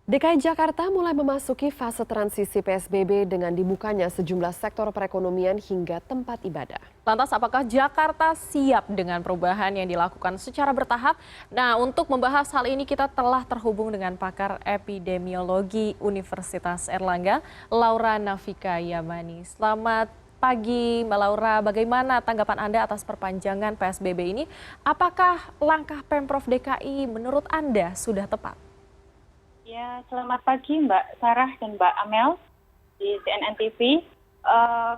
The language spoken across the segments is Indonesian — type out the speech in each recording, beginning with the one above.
DKI Jakarta mulai memasuki fase transisi PSBB dengan dibukanya sejumlah sektor perekonomian hingga tempat ibadah. Lantas apakah Jakarta siap dengan perubahan yang dilakukan secara bertahap? Nah, untuk membahas hal ini kita telah terhubung dengan pakar epidemiologi Universitas Erlangga, Laura Nafika Yamani. Selamat pagi Mbak Laura, bagaimana tanggapan Anda atas perpanjangan PSBB ini? Apakah langkah Pemprov DKI menurut Anda sudah tepat? Ya, selamat pagi Mbak Sarah dan Mbak Amel di CNN TV.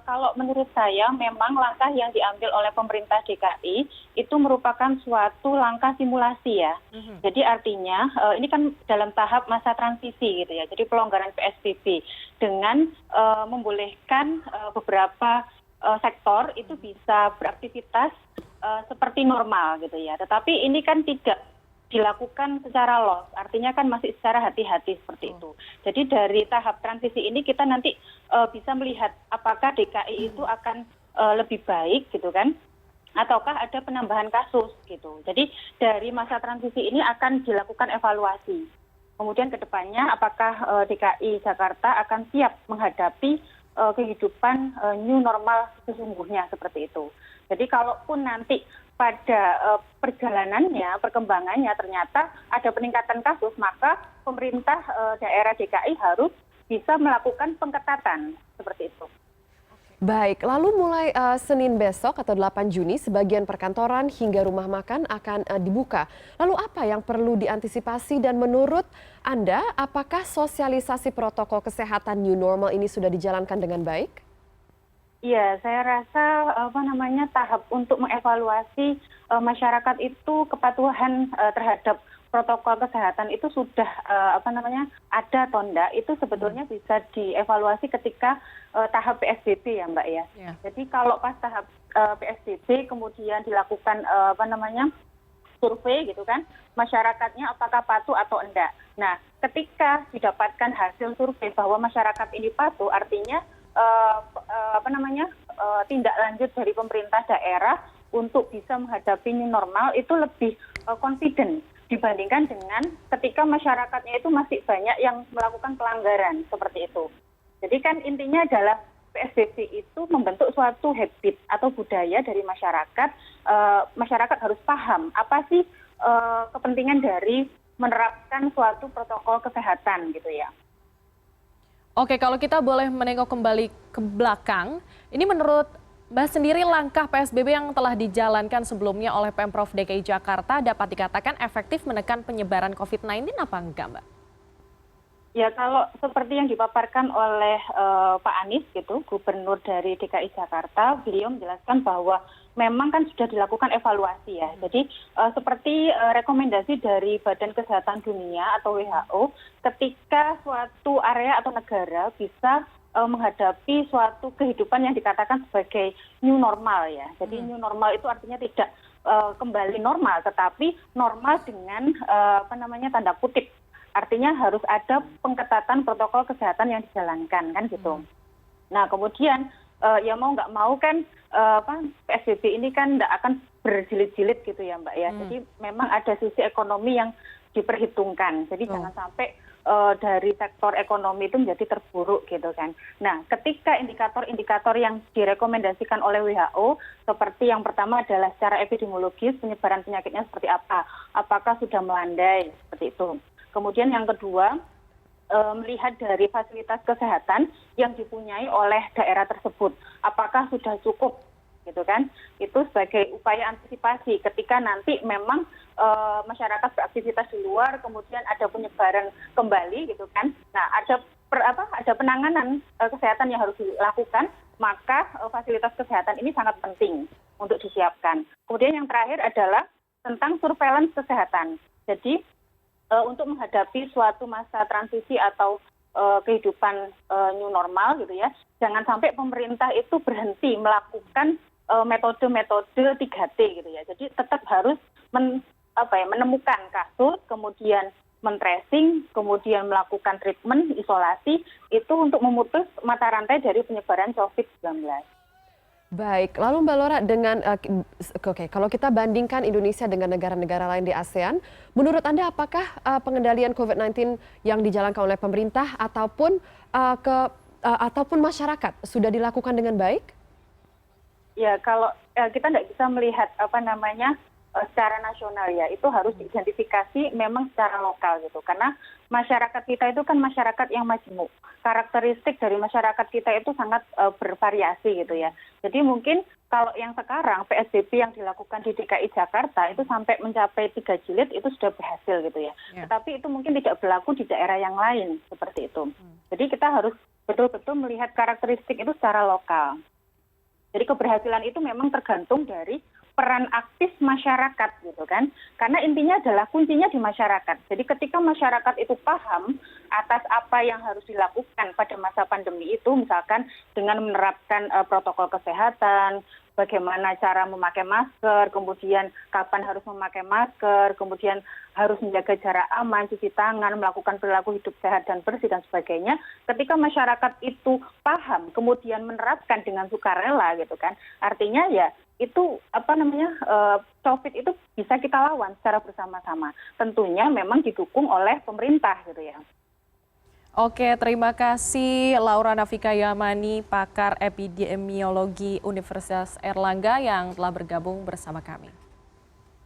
Kalau menurut saya memang langkah yang diambil oleh pemerintah DKI itu merupakan suatu langkah simulasi ya. Jadi artinya ini kan dalam tahap masa transisi gitu ya. Jadi pelonggaran PSBB dengan membolehkan beberapa sektor itu bisa beraktivitas seperti normal gitu ya. Tetapi ini kan tidak dilakukan secara los, artinya kan masih secara hati-hati seperti itu. Jadi dari tahap transisi ini kita nanti bisa melihat apakah DKI itu akan lebih baik gitu kan, ataukah ada penambahan kasus gitu. Jadi dari masa transisi ini akan dilakukan evaluasi. Kemudian ke depannya apakah DKI Jakarta akan siap menghadapi kehidupan new normal sesungguhnya seperti itu. Jadi kalaupun nanti pada perjalanannya, perkembangannya ternyata ada peningkatan kasus, maka pemerintah daerah DKI harus bisa melakukan pengetatan seperti itu. Baik, lalu mulai Senin besok atau 8 Juni sebagian perkantoran hingga rumah makan akan dibuka. Lalu apa yang perlu diantisipasi dan menurut Anda apakah sosialisasi protokol kesehatan new normal ini sudah dijalankan dengan baik? Iya, saya rasa tahap untuk mengevaluasi masyarakat itu kepatuhan terhadap protokol kesehatan itu sudah ada atau enggak itu sebetulnya bisa dievaluasi ketika tahap PSBB ya Mbak ya. Jadi kalau pas tahap PSBB kemudian dilakukan survei gitu kan, masyarakatnya apakah patuh atau enggak. Nah, ketika didapatkan hasil survei bahwa masyarakat ini patuh, artinya tindak lanjut dari pemerintah daerah untuk bisa menghadapi new normal itu lebih confident dibandingkan dengan ketika masyarakatnya itu masih banyak yang melakukan pelanggaran seperti itu. Jadi kan intinya adalah PSBB itu membentuk suatu habit atau budaya dari masyarakat. Masyarakat harus paham apa sih kepentingan dari menerapkan suatu protokol kesehatan gitu ya. Oke, kalau kita boleh menengok kembali ke belakang, ini menurut Mbak sendiri langkah PSBB yang telah dijalankan sebelumnya oleh Pemprov DKI Jakarta dapat dikatakan efektif menekan penyebaran COVID-19 apa enggak, Mbak? Ya, kalau seperti yang dipaparkan oleh Pak Anies gitu, Gubernur dari DKI Jakarta, beliau menjelaskan bahwa memang kan sudah dilakukan evaluasi ya. Jadi seperti rekomendasi dari Badan Kesehatan Dunia atau WHO, ketika suatu area atau negara bisa menghadapi suatu kehidupan yang dikatakan sebagai new normal ya. Jadi new normal itu artinya tidak kembali normal, tetapi normal dengan tanda kutip. Artinya harus ada pengetatan protokol kesehatan yang dijalankan kan gitu. Nah kemudian ya mau nggak mau kan PSBB ini kan nggak akan berjilid-jilid gitu ya Mbak ya. Jadi memang ada sisi ekonomi yang diperhitungkan. Jadi jangan sampai dari sektor ekonomi itu menjadi terburuk gitu kan. Nah ketika indikator-indikator yang direkomendasikan oleh WHO seperti yang pertama adalah secara epidemiologis penyebaran penyakitnya seperti apa. Apakah sudah melandai seperti itu. Kemudian yang kedua, melihat dari fasilitas kesehatan yang dipunyai oleh daerah tersebut. Apakah sudah cukup gitu kan? Itu sebagai upaya antisipasi ketika nanti memang masyarakat beraktivitas di luar, kemudian ada penyebaran kembali gitu kan. Nah, ada penanganan kesehatan yang harus dilakukan, maka fasilitas kesehatan ini sangat penting untuk disiapkan. Kemudian yang terakhir adalah tentang surveillance kesehatan. Jadi untuk menghadapi suatu masa transisi atau kehidupan new normal gitu ya, jangan sampai pemerintah itu berhenti melakukan metode-metode 3T gitu ya. Jadi tetap harus menemukan kasus, kemudian men-tracing, kemudian melakukan treatment, isolasi, itu untuk memutus mata rantai dari penyebaran COVID-19. Baik, lalu Mbak Lora dengan oke, kalau kita bandingkan Indonesia dengan negara-negara lain di ASEAN, menurut Anda apakah pengendalian COVID-19 yang dijalankan oleh pemerintah ataupun masyarakat sudah dilakukan dengan baik? Ya, kalau kita tidak bisa melihat secara nasional ya, itu harus diidentifikasi memang secara lokal gitu. Karena masyarakat kita itu kan masyarakat yang majemuk. Karakteristik dari masyarakat kita itu sangat bervariasi gitu ya. Jadi mungkin kalau yang sekarang PSBB yang dilakukan di DKI Jakarta itu sampai mencapai 3 jilid itu sudah berhasil gitu ya. Tetapi itu mungkin tidak berlaku di daerah yang lain seperti itu. Jadi kita harus betul-betul melihat karakteristik itu secara lokal. Jadi keberhasilan itu memang tergantung dari peran aktif masyarakat gitu kan. Karena intinya adalah kuncinya di masyarakat. Jadi ketika masyarakat itu paham atas apa yang harus dilakukan pada masa pandemi itu, misalkan dengan menerapkan protokol kesehatan, bagaimana cara memakai masker, kemudian kapan harus memakai masker, kemudian harus menjaga jarak aman, cuci tangan, melakukan perilaku hidup sehat dan bersih dan sebagainya. Ketika masyarakat itu paham, kemudian menerapkan dengan sukarela gitu kan, artinya ya itu COVID itu bisa kita lawan secara bersama-sama. Tentunya memang didukung oleh pemerintah gitu ya. Oke, terima kasih Laura Nafika Yamani, pakar epidemiologi Universitas Erlangga yang telah bergabung bersama kami.